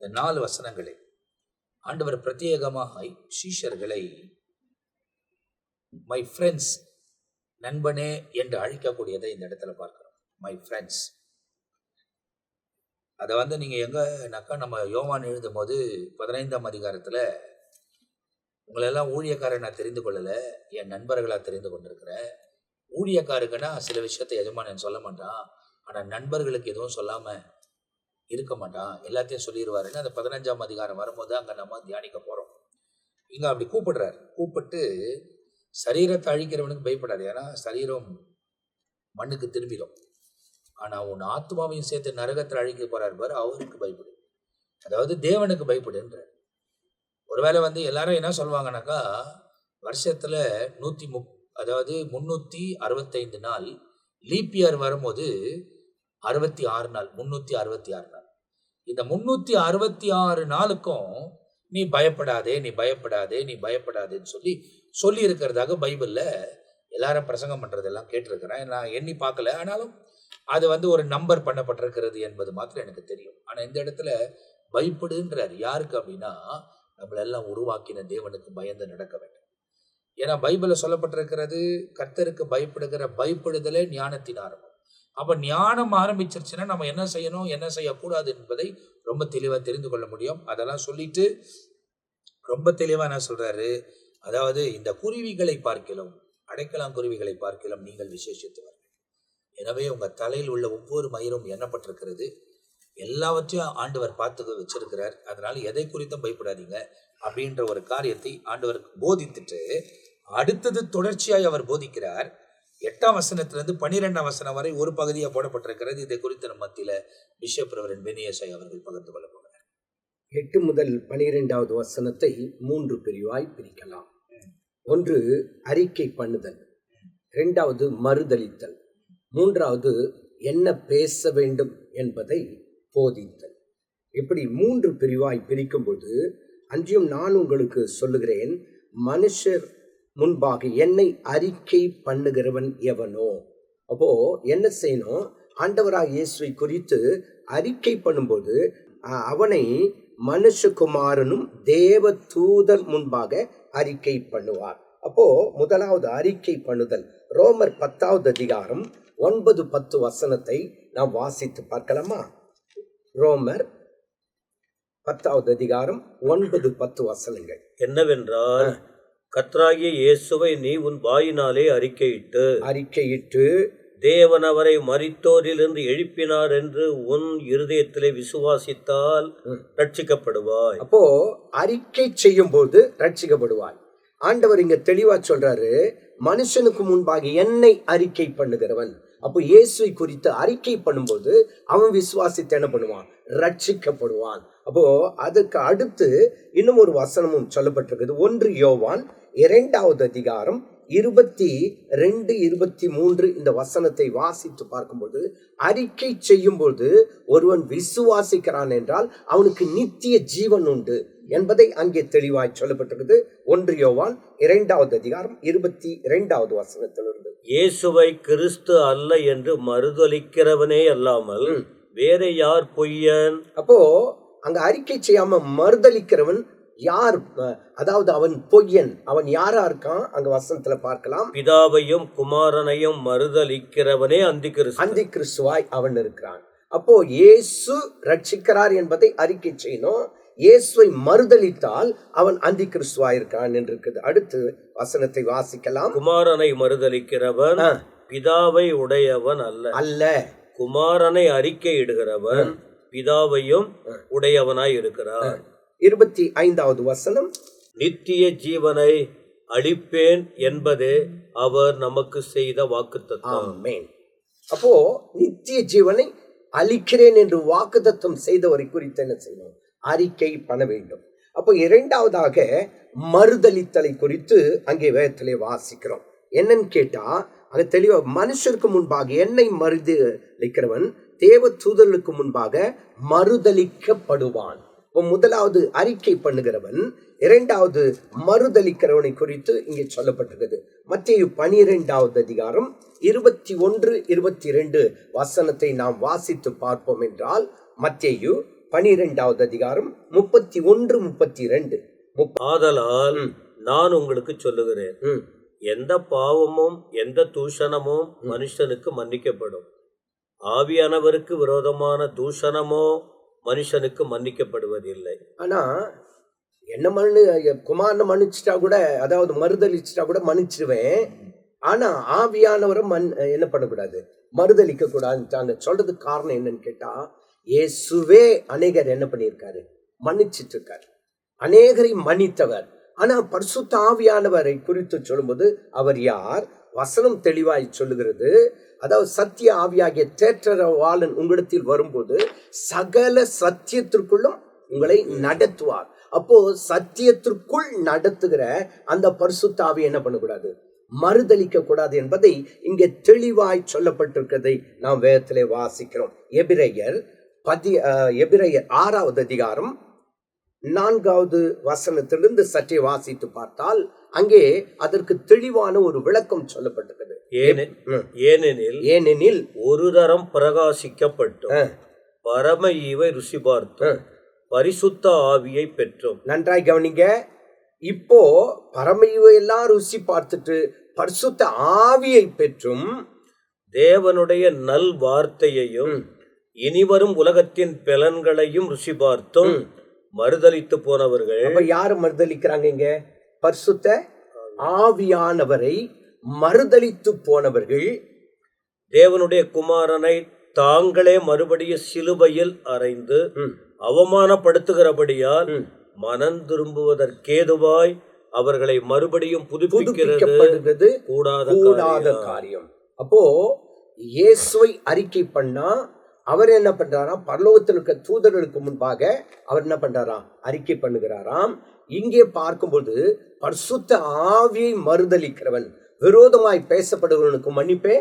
இந்த 4 வசனங்களை ஆண்டவர் பிரத்யேகமாக சீஷர்களை மை ஃப்ரெண்ட்ஸ், நண்பனே என்று அழைக்கக்கூடியதை இந்த இடத்துல பார்க்கிறோம். My friends. அதை நீங்க எங்கனாக்கா, நம்ம யோவான் எழுதும் போது 15ஆம் அதிகாரத்துல, உங்களெல்லாம் ஊழியக்காரன் நான் தெரிந்து கொள்ளல, என் நண்பர்களா தெரிந்து கொண்டிருக்கிறேன். ஊழியக்காருக்குன்னா சில விஷயத்தை எஜமானன் சொல்ல மாட்டான், ஆனா நண்பர்களுக்கு எதுவும் சொல்லாம இருக்க மாட்டான், எல்லாத்தையும் சொல்லிடுவாருன்னு அந்த 15ஆம் அதிகாரம் வரும்போது அங்க நம்ம தியானிக்க போறோம். இங்க அப்படி கூப்பிடுறாரு. கூப்பிட்டு சரீரத்தை அழிக்கிறவனுக்கு பயப்படாது, ஏன்னா சரீரம் மண்ணுக்கு திரும்பிடும். ஆனா உன் ஆத்மாவையும் சேர்த்து நரகத்தில் அழிக்க போறாரு பாரு, அவருக்கு பயப்படு, அதாவது தேவனுக்கு பயப்படுன்ற. ஒருவேளை எல்லாரும் என்ன சொல்லுவாங்கன்னாக்கா, வருஷத்துல 365 நாள், லீப் இயர் வரும்போது 66 நாள், 366 நாள். இந்த 366 நாளுக்கும் நீ பயப்படாதே, நீ பயப்படாதே, நீ பயப்படாதேன்னு சொல்லி இருக்கிறதாக பைபிள்ல எல்லாரும் பிரசங்கம் பண்றதெல்லாம் கேட்டிருக்கிறேன். நான் எண்ணி பார்க்கல, ஆனாலும் அது ஒரு நம்பர் பண்ணப்பட்டிருக்கிறது என்பது மாத்திரம் எனக்கு தெரியும். ஆனா இந்த இடத்துல பயப்படுன்றார். யாருக்கு அப்படின்னா, நம்மளெல்லாம் உருவாக்கின தேவனுக்கு பயந்து நடக்க வேண்டும். ஏன்னா பைபிள்ல சொல்லப்பட்டிருக்கிறது, கர்த்தருக்கு பயப்படுதலே ஞானத்தின் ஆரம்பம். அப்ப ஞானம் ஆரம்பிச்சிருச்சுன்னா நம்ம என்ன செய்யணும், என்ன செய்யக்கூடாது என்பதை ரொம்ப தெளிவா தெரிந்து கொள்ள முடியும். அதெல்லாம் சொல்லிட்டு ரொம்ப தெளிவா என்ன சொல்றாரு, அதாவது இந்த குருவிகளை பார்க்கலாம், அடைக்கலான் குருவிகளை பார்க்கலாம் நீங்கள் விசேஷித்தவர்கள். எனவே உங்க தலையில் உள்ள ஒவ்வொரு மயிரும் எண்ணப்பட்டிருக்கிறது, எல்லாவற்றையும் ஆண்டவர் பார்த்து வச்சிருக்கிறார். அதனால எதை குறித்தும் பயப்படாதீங்க அப்படின்ற ஒரு காரியத்தை ஆண்டவர் போதித்துட்டு, அடுத்தது தொடர்ச்சியாய் அவர் போதிக்கிறார். 8ஆம் வசனத்திலிருந்து 12ஆம் வசனம் வரை ஒரு பகுதியா போடப்பட்டிருக்கிறது. இதை குறித்து நம்ம மத்தியில பிஷப் ரெவரண்ட் பெனியேசாய் அவர்கள் பகிர்ந்து கொள்ள போகிறார்.
8 முதல் 12வது வசனத்தை 3 பிரிவாய் பிரிக்கலாம். 1 அறிக்கை பண்ணுதல், 2வது மறுதலித்தல், 3வது என்ன பேச வேண்டும் என்பதை போதித்தல். இப்படி 3 பிரிவாய் பிரிக்கும்போது, அன்றியும் நான் உங்களுக்கு சொல்லுகிறேன், மனுஷர் முன்பாக என்னை அறிக்கை பண்ணுகிறவன் எவனோ. அப்போ என்ன செய்யணும், ஆண்டவராக இயேசுவை குறித்து அறிக்கை பண்ணும்போது அவனை மனுஷகுமாரனும் தேவ தூதர் முன்பாக அறிக்கை பண்ணுவார். அப்போ முதலாவது அறிக்கை பண்ணுதல். ரோமர் 10வது அதிகாரம் 9-10 வசனத்தை நாம் வாசித்து பார்க்கலாமா? ரோமர் 10வது அதிகாரம் 9-10 வசனங்கள்
என்னவென்றால், கர்த்தராகிய இயேசுவை நீ உன் வாயினாலே அறிக்கையிட்டு தேவன் அவரை மரித்தோரிலிருந்து எழுப்பினார் என்று உன் இருதயத்திலே விசுவாசித்தால் ரட்சிக்கப்படுவாய்.
அப்போ அறிக்கை செய்யும் போது ரட்சிக்கப்படுவாய். ஆண்டவர் இங்க தெளிவா சொல்றாரு, மனுஷனுக்கு முன்பாக என்னை அறிக்கை பண்ணுகிறவன். அப்போ இயேசுவை குறித்து அறிக்கை பண்ணும்போது அவன் விசுவாசித்து என்ன பண்ணுவான்? ரட்சிக்கப்படுவான். அப்போ அதுக்கு அடுத்து இன்னும் ஒரு வசனமும் சொல்லப்பட்டிருக்குது. 1 யோவான் 2வது அதிகாரம் 22, 23 இந்த வசனத்தை வாசித்து பார்க்கும்போது, அறிக்கை செய்யும்போது ஒருவன் விசுவாசிக்கிறான் என்றால் அவனுக்கு நித்திய ஜீவன் உண்டு என்பதை அங்கே தெளிவாய் சொல்லப்பட்டிருக்குது. 1 யோவான் 2வது அதிகாரம் 22வது வசனத்திலிருந்து,
இயேசுவை கிறிஸ்து அல்ல என்று மறுதலிக்கிறவனே அல்லாமல் வேற யார் பொய்யன்?
அப்போ அங்க அறிக்கை செய்யாம மறுதலிக்கிறவன் யார்? அதாவது அவன் பொய்யன். அவன் யாரா இருக்கான்? அங்க வசனத்துல பார்க்கலாம்.
பிதாவையும் குமாரனையும் மறுதலிக்கிறவனே அந்தி
கிறிஸ்துவாய் அவன் இருக்கிறான். அப்போ இயேசு ரட்சிக்கிறார் என்பதை அறிக்கை செய்யணும். இயேசுவை மறுதலித்தால் அவன் அந்தி கிறிஸ்துவாய் இருக்கிறான் என்று இருக்குது. அடுத்து வசனத்தை வாசிக்கலாம்.
குமாரனை மறுதலிக்கிறவன் பிதாவை உடையவன் அல்ல. குமாரனை அறிக்கை இடுகிறவன் பிதாவையும் உடையவனாய் இருக்கிறார்.
25வது வசனம்,
நித்திய ஜீவனை அளிப்பேன் என்பதே அவர் நமக்கு செய்த வாக்குத்தத்தம்.
ஆமென். அப்போ நித்திய ஜீவனை அளிக்கிறேன் என்று வாக்குத்தத்தம் செய்தவரை குறித்து என்ன செய்யணும்? அறிக்கை பண்ண வேண்டும். அப்போ இரண்டாவதாக மறுதலித்தலை குறித்து அங்கே வேதத்திலே வாசிக்கிறோம். என்னன்னு கேட்டா அங்க தெளிவா, மனுஷருக்கு முன்பாக என்னை மறுதலிக்கிறவன் தேவ தூதர்களுக்கு முன்பாக மறுதலிக்கப்படுவான். இப்போ முதலாவது அறிக்கை பண்ணுகிறவன், இரண்டாவது மறுதலிக்கிறவனை குறித்து இங்கே சொல்லப்பட்டிருக்கிறது. மத்தேயு 12வது அதிகாரம் 21, 22 வசனத்தை நாம் வாசித்து பார்ப்போம் என்றால், மத்தேயு 12வது அதிகாரம் 31, 32.
ஆதலால் நான் உங்களுக்கு சொல்லுகிறேன், எந்த பாவமும் எந்த தூஷணமும் மனுஷனுக்கு மன்னிக்கப்படும், ஆவியானவருக்கு விரோதமான தூஷணமோ மனுஷனுக்கு மன்னிக்கப்படுவதில்லை.
ஆனா என்ன குமாரனை மன்னிச்சிட்டா கூட, அதாவது மறுதலிச்சிட்டா கூட மன்னிச்சிருவேன். ஆனா ஆவியானவரை என்ன பண்ணக்கூடாது? மறுதலிக்க கூடாது. சொல்றதுக்கு காரணம் என்னன்னு கேட்டா, இயேசுவே அநேகர் என்ன பண்ணியிருக்காரு? மன்னிச்சிட்டு இருக்காரு. அநேகரை மன்னித்தவர். ஆனா பரிசுத்த ஆவியானவரை குறித்து சொல்லும்போது அவர் யார்? வசனம் தெளிவாய் சொல்லுகிறது. அதாவது சத்திய ஆவியாகிய தேற்றரவாளன் உங்களிடத்தில் வரும்போது சகல சத்தியத்திற்குள்ளும் உங்களை நடத்துவார். அப்போ சத்தியத்திற்குள் நடத்துகிற அந்த பரிசுத்த ஆவியை என்ன பண்ணக்கூடாது? மறுதலிக்க கூடாது என்பதை இங்கே தெளிவாய் சொல்லப்பட்டிருக்கிறதை நாம் வேதத்திலே வாசிக்கிறோம். எபிரெயர் 6வது அதிகாரம் 4வது வசனத்திலிருந்து சற்றே வாசித்து பார்த்தால் அங்கே அதற்கு தெளிவான ஒரு விளக்கம் சொல்லப்பட்டிருக்கிறது.
ஏனெனில் ஒரு தரம் பிரகாசிக்கப்பட்டும் பரம ஈவை ருசி பார்த்தும் பரிசுத்த ஆவியை பெற்றோம்.
நன்றாய் கவனிங்க. இப்போ பரம ஈவை எல்லாம் ருசி பார்த்துட்டு பரிசுத்த ஆவியை பெற்றும்
தேவனுடைய நல் வார்த்தையையும் இனிவரும் உலகத்தின் பலன்களையும் ருசி பார்த்தும் மறுதலித்து போனவர்கள்.
அப்ப யாரு மறுதலிக்கிறாங்க? இங்க பரிசுத்த ஆவியானவரை மறுதலித்து போனவர்கள்
தேவனுடைய குமாரனை தாங்களே மறுபடியும் சிலுவையில் அறைந்து அவமானப்படுத்துகிறபடியால் மனம் திரும்புவதற்கேதுவாய் அவர்களை மறுபடியும் புதுப்பிக்கிறது கூடாத காரியம்.
அப்போ இயேசுவை அறிக்கை பண்ணா அவர் என்ன பண்றாராம்? பரலோகத்தில் இருக்க தூதர்களுக்கு முன்பாக அவர் என்ன பண்றாராம்? அறிக்கை பண்ணுகிறாராம். இங்கே பார்க்கும்போது பரிசுத்த ஆவியை மறுதலிக்கிறவன், விரோதமாய் பேசப்படுவனுக்கு மன்னிப்பே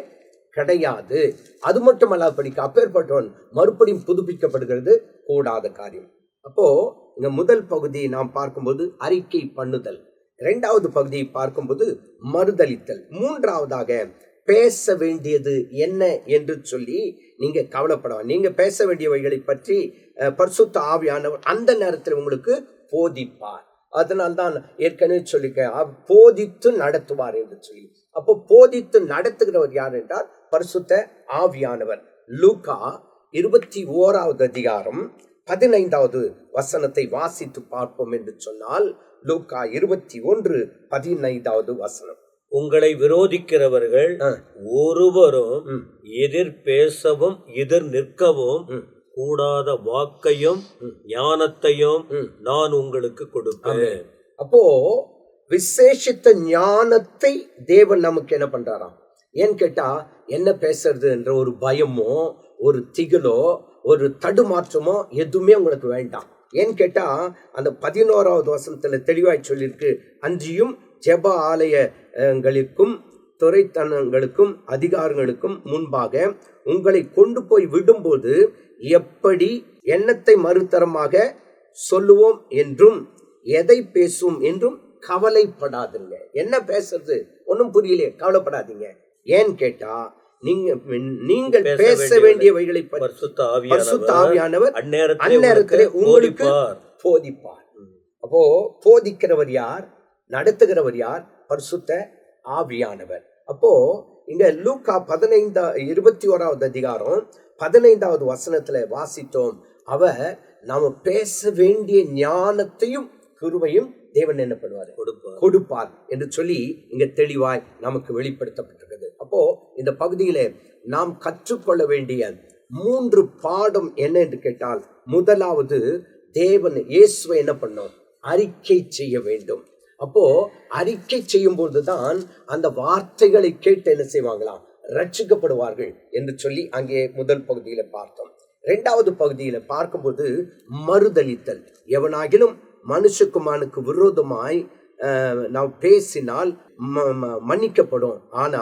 கிடையாது. அது மட்டுமல்ல, படிக்க அப்பேற்பட்டவன் மறுபடியும் புதுப்பிக்கப்படுகிறது கூடாத காரியம். அப்போ இந்த முதல் பகுதியை நாம் பார்க்கும்போது அறிக்கை பண்ணுதல், இரண்டாவது பகுதியை பார்க்கும்போது மறுதலித்தல், மூன்றாவதாக பேச வேண்டியது என்ன என்று சொல்லி நீங்க கவலைப்படலாம். நீங்க பேச வேண்டியவைகளை பற்றி பரிசுத்த ஆவியானவர் அந்த நேரத்தில் உங்களுக்கு போதிப்பார். அதனால்தான் ஏற்கனவே சொல்லிக்க போதித்து நடத்துவார் என்று சொல்லி. அப்போ போதித்து நடத்துகிறவர் யார் என்றால் பரிசுத்த ஆவியானவர். லூக்கா 21வது அதிகாரம் 15வது வசனத்தை வாசித்து பார்ப்போம் என்று சொன்னால், லூக்கா 21, 15வது வசனம்.
உங்களை விரோதிக்கிறவர்கள்
ஆ.
ஒருவரும்
ம்.
எதிர் பேசவும் எதிர் நிற்கவும்
ம்.
கூடாத வாக்கையும் ஞானத்தையும்
ம்.
நான் உங்களுக்கு கொடுப்பேன்.
அப்போ விசேஷித்த ஞானத்தை தேவன் நமக்கு என்ன பண்றாராம்? ஏன்னு கேட்டா, என்ன பேசுறது என்ற ஒரு பயமோ ஒரு திகிலோ ஒரு தடுமாற்றமோ எதுவுமே உங்களுக்கு வேண்டாம். ஏன்னு கேட்டா, அந்த 11வது வசனத்துல தெளிவாய் சொல்லியிருக்கு, அன்றியும் ஜெப ஆலயங்களுக்கும் துரைத்தனங்களுக்கும் அதிகாரங்களுக்கும் முன்பாக உங்களை கொண்டு போய் விடும்போது எப்படி எண்ணத்தை மறுதரமாக சொல்லுவோம் என்றும் எதை பேசும் என்றும் கவலைப்படாதுங்க. என்ன பேசுறது ஒன்றும் புரியலையே, கவலைப்படாதீங்க. ஏன்னு கேட்டா, நீங்கள் பேச வேண்டியவைகளை
பரிசுத்த
ஆவியானவர்
அந்நேரத்திலே
அந்நேரத்திலே உங்களுக்கு
போதிப்பார்.
போதிப்பார். அப்போ போதிக்கிறவர் யார்? நடத்துகிறவர் யார்? பரிசுத்த ஆவியானவர். அப்போ இங்க லூக்கா 21வது அதிகாரம் 15வது வசனத்துல வாசித்தோம். அவர் நாம பேச வேண்டிய ஞானத்தையும் கிருபையும் தேவன் என்ன பண்ணுவார்? கொடுப்பார் என்று சொல்லி இங்க தெளிவாய் நமக்கு வெளிப்படுத்தப்பட்டிருக்கிறது. அப்போ இந்த பகுதியில நாம் கற்றுக்கொள்ள வேண்டிய 3 பாடம் என்ன என்று கேட்டால், முதலாவது, தேவன் இயேசுவை என்ன பண்ணோம்? அறிக்கை செய்ய வேண்டும். அப்போ அறிக்கை செய்யும் போதுதான் அந்த வார்த்தைகளை கேட்டு என்ன செய்வாங்களாம்? ரட்சிக்கப்படுவார்கள் என்று சொல்லி அங்கே முதல் பகுதியில பார்த்தோம். 2வது பகுதியில பார்க்கும்போது மறுதலித்தல். எவனாகிலும் மனுஷகுமாரனுக்கு விரோதமாய் நாம் பேசினால் மன்னிக்கப்படும், ஆனா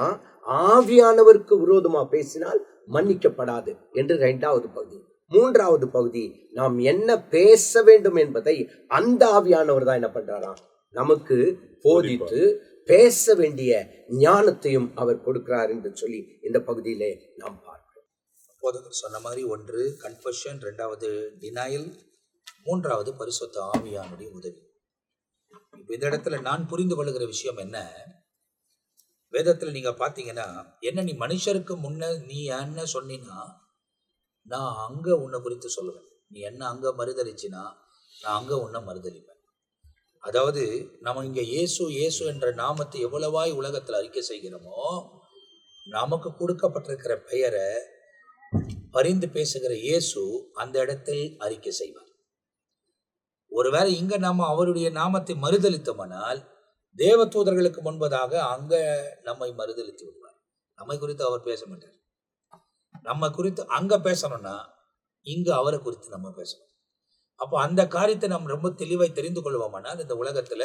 ஆவியானவருக்கு விரோதமா பேசினால் மன்னிக்கப்படாது என்று 2வது பகுதி. 3வது பகுதி, நாம் என்ன பேச வேண்டும் என்பதை அந்த ஆவியானவர் தான் என்ன பண்றாராம்? நமக்கு போதித்து பேச வேண்டிய ஞானத்தையும் அவர் கொடுக்கிறார் என்று சொல்லி இந்த பகுதியிலே நாம் பார்க்கிறோம்.
போதகர் சொன்ன மாதிரி, 1 கன்ஃபெஷன், 2வது டினையல், 3வது பரிசுத்த ஆவியானுடைய உதவி. இப்போ இந்த இடத்துல நான் புரிந்து கொள்ளுகிற விஷயம் என்ன, வேதத்தில் நீங்க பார்த்தீங்கன்னா, என்ன நீ மனுஷருக்கு முன்ன நீ என்ன சொன்னா நான் அங்க உன்னை குறித்து சொல்லுவேன், நீ என்ன அங்க மறுதளிச்சினா நான் அங்க உன்னை மறுதளிப்பேன். அதாவது நம்ம இங்க இயேசு இயேசு என்ற நாமத்தை எவ்வளவாய் உலகத்தில் அறிக்கை செய்கிறோமோ, நமக்கு கொடுக்கப்பட்டிருக்கிற பெயரை பரிந்து பேசுகிற இயேசு அந்த இடத்தில் அறிக்கை செய்வார். ஒருவேளை இங்க நாம அவருடைய நாமத்தை மறுதளித்தோமானால், தேவ தூதர்களுக்கு முன்பதாக அங்க நம்மை மறுதளித்து விடுவார். நம்மை குறித்து அவர் பேச மாட்டார். நம்ம குறித்து அங்க பேசணும்னா இங்க அவரை குறித்து நம்ம பேசணும். அப்போ அந்த காரியத்தை நம்ம ரொம்ப தெளிவாய் தெரிந்து கொள்வோமானால், இந்த உலகத்துல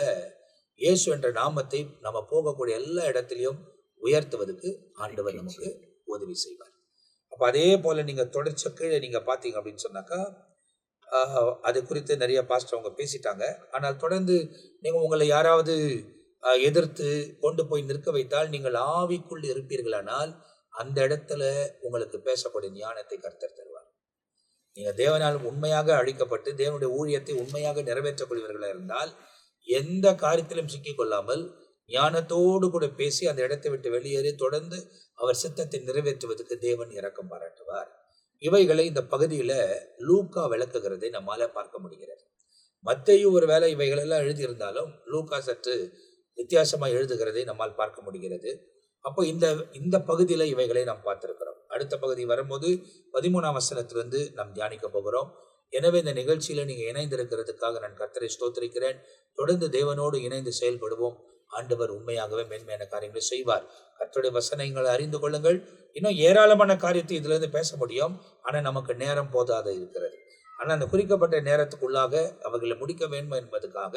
இயேசு என்ற நாமத்தை நம்ம போகக்கூடிய எல்லா இடத்திலையும் உயர்த்துவதற்கு ஆண்டவர் நமக்கு உதவி செய்வார். அப்போ அதே போல நீங்க தொடர்ச்சி கீழே நீங்க பார்த்தீங்க அப்படின்னு சொன்னாக்கா, அது குறித்து நிறைய பாஸ்டர் அவங்க பேசிட்டாங்க. ஆனால் தொடர்ந்து நீங்கள் உங்களை யாராவது எதிர்த்து கொண்டு போய் நிற்க வைத்தால், நீங்கள் ஆவிக்குள் இருப்பீர்களானால் அந்த இடத்துல உங்களுக்கு பேசக்கூடிய ஞானத்தை கர்த்தர் தருவார். நீங்கள் தேவனால் உண்மையாக அழிக்கப்பட்டு தேவனுடைய ஊழியத்தை உண்மையாக நிறைவேற்றக்கூடியவர்களாக இருந்தால், எந்த காரியத்திலும் சிக்கிக்கொள்ளாமல் ஞானத்தோடு கூட பேசி அந்த இடத்தை விட்டு வெளியேறி தொடர்ந்து அவர் சித்தத்தை நிறைவேற்றுவதற்கு தேவன் இரக்கம் பாராட்டுவார். இவைகளை இந்த பகுதியில் லூக்கா விளக்குகிறதை நம்மால பார்க்க முடிகிறது. மத்தேயு ஒரு வேளை இவைகளெல்லாம் எழுதியிருந்தாலும் லூக்கா சற்று வித்தியாசமாக எழுதுகிறதை நம்மால் பார்க்க முடிகிறது. அப்போ இந்த பகுதியில் இவைகளை நாம் பார்த்திருக்கிறோம். அடுத்த பகுதி வரும்போது 13ஆம் வசனத்திலிருந்து நாம் தியானிக்க போகிறோம். எனவே இந்த நிகழ்ச்சியில நீங்க இணைந்திருக்கிறதுக்காக நான் கர்த்தரை ஸ்தோத்திரிக்கிறேன். தொடர்ந்து தேவனோடு இணைந்து செயல்படுவோம். ஆண்டவர் உண்மையாகவே மேன்மையான காரியங்களை செய்வார். கர்த்தருடைய வசனங்களை அறிந்து கொள்ளுங்கள். இன்னும் ஏராளமான காரியத்தை இதுல இருந்து பேச முடியும். ஆனா நமக்கு நேரம் போதாத இருக்கிறது. ஆனால் அந்த குறிக்கப்பட்ட நேரத்துக்குள்ளாக அவர்களை முடிக்க வேண்டும் என்பதற்காக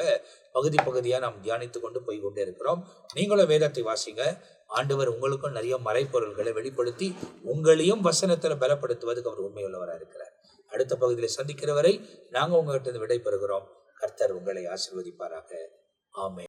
பகுதி பகுதியாக நாம் தியானித்து கொண்டு போய் கொண்டே இருக்கிறோம். நீங்களும் வேதத்தை வாசிங்க. ஆண்டவர் உங்களுக்கும் நிறைய மறைப்பொருள்களை வெளிப்படுத்தி உங்களையும் வசனத்தில் பலப்படுத்துவதற்கு அவர் உண்மையுள்ளவராக இருக்கிறார். அடுத்த பகுதியில் சந்திக்கிற வரை நாங்கள் உங்கள்கிட்ட விடை பெறுகிறோம். கர்த்தர் உங்களை ஆசீர்வதிப்பாராக. ஆமென்.